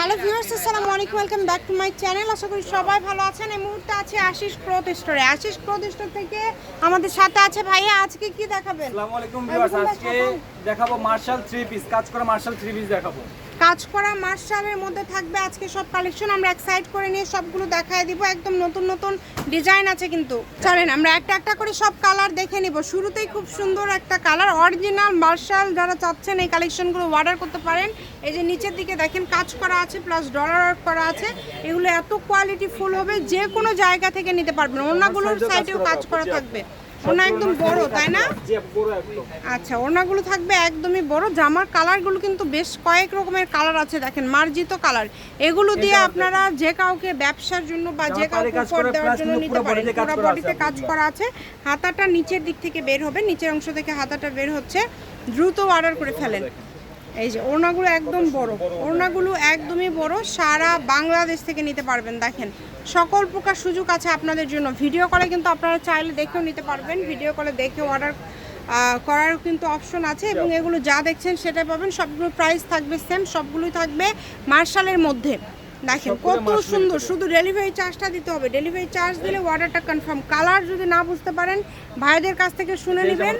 Hello viewers, আসসালামু আলাইকুম, welcome back to my channel. আশা করি সবাই ভালো আছেন। এই মুহূর্তে আছে আশিস ক্লথ স্টোরে। আশিস ক্লথ স্টোর থেকে আমাদের সাথে আছে ভাইয়া। আজকে কি দেখাবেন? আসসালামু আলাইকুম ভিউয়ার্স, আজকে দেখাবো মার্শাল 3 পিস, কাজ করা মার্শাল 3 পিস দেখাবো। কাজ করা মার্শালের মধ্যে থাকবে আজকে সব কালেকশন। আমরা এক সাইড করে নিয়ে সবগুলো দেখায় দিব। একদম নতুন নতুন ডিজাইন আছে কিন্তু। চলেন আমরা একটা একটা করে সব কালার দেখে নিব। শুরুতেই খুব সুন্দর একটা কালার, অরিজিনাল মার্শাল। যারা চাচ্ছেন এই কালেকশনগুলো অর্ডার করতে পারেন। এই যে নিচের দিকে দেখেন কাজ করা আছে, প্লাস ডলার ওয়ার্ক করা আছে। এগুলো এত কোয়ালিটি ফুল হবে, যে কোনো জায়গা থেকে নিতে পারবেন। ওড়নাগুলোর সাইডেও কাজ করা থাকবে। ওড়না একদম বড়, তাই না? আচ্ছা, ওড়নাগুলো থাকবে একদমই বড়। জামার কালারগুলো কিন্তু বেশ কয়েক রকমের কালার আছে, দেখেন মার্জিত কালার। এগুলো দিয়ে আপনারা যে কাউকে ব্যবসার জন্য বা যে কাউকে উপহার দেওয়ার জন্য নিতে পারেন। পুরো বডিতে কাজ করা আছে। হাতাটা নিচের দিক থেকে বের হবে, নিচের অংশ থেকে হাতাটা বের হচ্ছে। দ্রুত অর্ডার করে ফেলেন। এই যে ওড়নাগুলো একদম বড়, ওড়নাগুলো একদমই বড়। সারা বাংলাদেশ থেকে নিতে পারবেন। দেখেন সকল প্রকার সুযোগ আছে আপনাদের জন্য। ভিডিও কলে কিন্তু আপনারা চাইলে দেখেও নিতে পারবেন। ভিডিও কলে দেখে অর্ডার করার কিন্তু অপশন আছে, এবং এগুলো যা দেখছেন সেটাই পাবেন। সবগুলো প্রাইস থাকবে সেম, সবগুলোই থাকবে মার্শালের মধ্যে। দেখেন কত সুন্দর। শুধু ডেলিভারি চার্জটা দিতে হবে। ডেলিভারি চার্জ দিলে অর্ডারটা কনফার্ম। কালার যদি না বুঝতে পারেন ভাইদের কাছ থেকে শুনে নেবেন।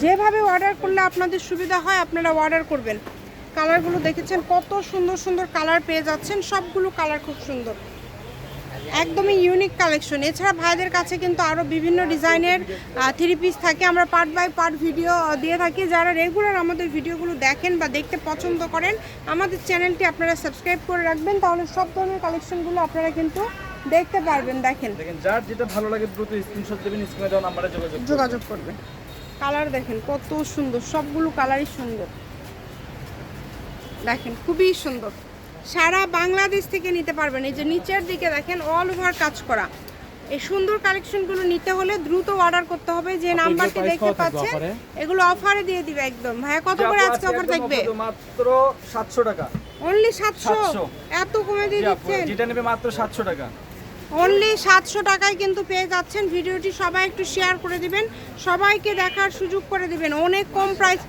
যেভাবে অর্ডার করলে আপনাদের সুবিধা হয় আপনারা অর্ডার করবেন। কালারগুলো দেখেছেন কত সুন্দর সুন্দর কালার পেয়ে যাচ্ছেন। সবগুলো কালার খুব সুন্দর, একদমই ইউনিক কালেকশন। এছাড়া ভাইদের কাছে কিন্তু আরও বিভিন্ন ডিজাইনের 3 পিস থাকে। আমরা পার্ট বাই পার্ট ভিডিও দিয়ে থাকি। যারা রেগুলার আমাদের ভিডিওগুলো দেখেন বা দেখতে পছন্দ করেন, আমাদের চ্যানেলটি আপনারা সাবস্ক্রাইব করে রাখবেন, তাহলে সব ধরনের কালেকশনগুলো আপনারা কিন্তু দেখতে পারবেন। দেখেন যার যেটা ভালো লাগে দ্রুত স্ক্রিনশট দেবেন, স্ক্রিনে দেওয়া নম্বরে যোগাযোগ করবেন। কালার দেখেন কত সুন্দর, সবগুলো কালারই সুন্দর। দেখেন খুবই সুন্দর, সারা বাংলাদেশ থেকে নিতে পারবেন। এই যে নিচের দিকে দেখেন অল ওভার কাজ করা। এই সুন্দর কালেকশনগুলো নিতে হলে দ্রুত অর্ডার করতে হবে। যে নাম্বারটি দেখতে পাচ্ছেন এগুলো অফারে দিয়ে দিবে একদম। ভাইয়া কত করে আজকে অফার থাকবে? মাত্র 700 টাকা। অনলি 700? এত কমে দিয়ে দিচ্ছেন? যেটা নেবে মাত্র 700 টাকা। অনলি 700 টাকায় কিন্তু পেয়ে যাচ্ছেন। ভিডিওটি সবাই একটু শেয়ার করে দিবেন, সবাইকে দেখার সুযোগ করে দিবেন। অনেক কম প্রাইস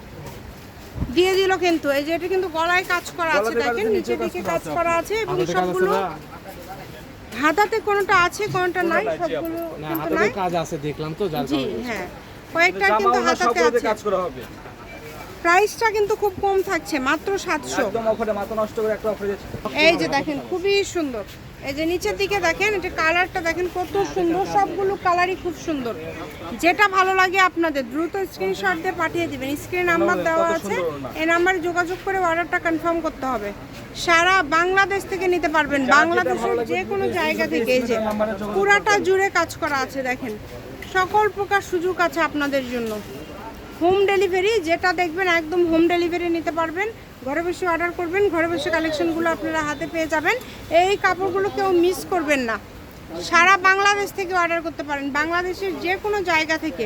দিয়ে দিল কিন্তু। এই যে এটা কিন্তু গলায় কাজ করা আছে, দেখেন নিচের দিকে কাজ করা আছে, এবং সবগুলো হাতাতে কোনটা আছে কোনটা নাই, সবগুলো কিন্তু নাই। কাজ আছে দেখলাম তো, যার জি হ্যাঁ, কয়েকটা কিন্তু হাতাতে আছে। কাজ করা হবে। প্রাইসটা কিন্তু খুব কম থাকছে, মাত্র 700। একদম অফারে, মাথা নষ্ট করে একটা অফারে যাচ্ছে। এই যে দেখেন খুবই সুন্দর। এই যে নিচের দিকে দেখেন, এটা কালারটা দেখেন কত সুন্দর। সবগুলো কালারই খুব সুন্দর। যেটা ভালো লাগে আপনাদের দ্রুত স্ক্রিনশট দিয়ে পাঠিয়ে দিবেন। স্ক্রিন নাম্বার দেওয়া আছে, এই নাম্বারে যোগাযোগ করে অর্ডারটা কনফার্ম করতে হবে। সারা বাংলাদেশ থেকে নিতে পারবেন, বাংলাদেশের যে কোনো জায়গা থেকে। এই যে পুরাটা জুড়ে কাজ করা আছে, দেখেন সকল প্রকার সুযোগ আছে আপনাদের জন্য। হোম ডেলিভারি যেটা দেখবেন একদম হোম ডেলিভারি নিতে পারবেন। ঘরে বসে অর্ডার করবেন, ঘরে বসে কালেকশনগুলো আপনারা হাতে পেয়ে যাবেন। এই কাপড়গুলো কেউ মিস করবেন না। সারা বাংলাদেশ থেকে অর্ডার করতে পারেন, বাংলাদেশের যে কোনো জায়গা থেকে।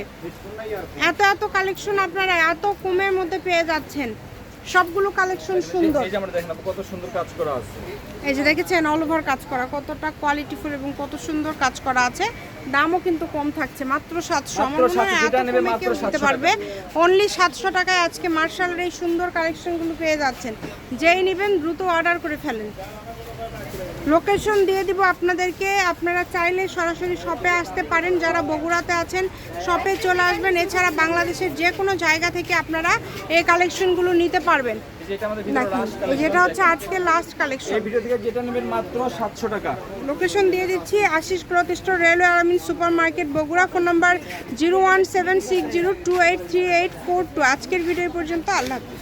এত এত কালেকশন আপনারা এত কমের মধ্যে পেয়ে যাচ্ছেন। সবগুলো কালেকশন সুন্দর। এই যে আমরা দেখেন কত সুন্দর কাজ করা আছে। এই যে দেখেছেন অল ওভার কাজ করা, কতটা কোয়ালিটিফুল এবং কত সুন্দর কাজ করা আছে। দামও কিন্তু কম থাকছে, মাত্র 700। আমার মনে হয় এত কমে কেউ দিতে পারবে। অনলি 700 টাকায় আজকে মার্শালের এই সুন্দর কালেকশনগুলো পেয়ে যাচ্ছেন। যেই নেবেন দ্রুত অর্ডার করে ফেলেন। লোকেশন দিয়ে দিব আপনাদেরকে, আপনারা চাইলে সরাসরি শপে আসতে পারেন। যারা বগুড়াতে আছেন শপে চলে আসবেন। এছাড়া বাংলাদেশের যে কোনো জায়গা থেকে আপনারা এই কালেকশনগুলো নিতে পারবেন। যেটা হচ্ছে আজকে লাস্ট কালেকশন। এই ভিডিও থেকে যেটা নেবেন মাত্র 700 টাকা। লোকেশন দিয়ে দিচ্ছি, Ashis cloth store, railway army super market, Bogura. Phone number 01760283842। আজকের ভিডিও পর্যন্ত। আল্লাহ হাফেজ।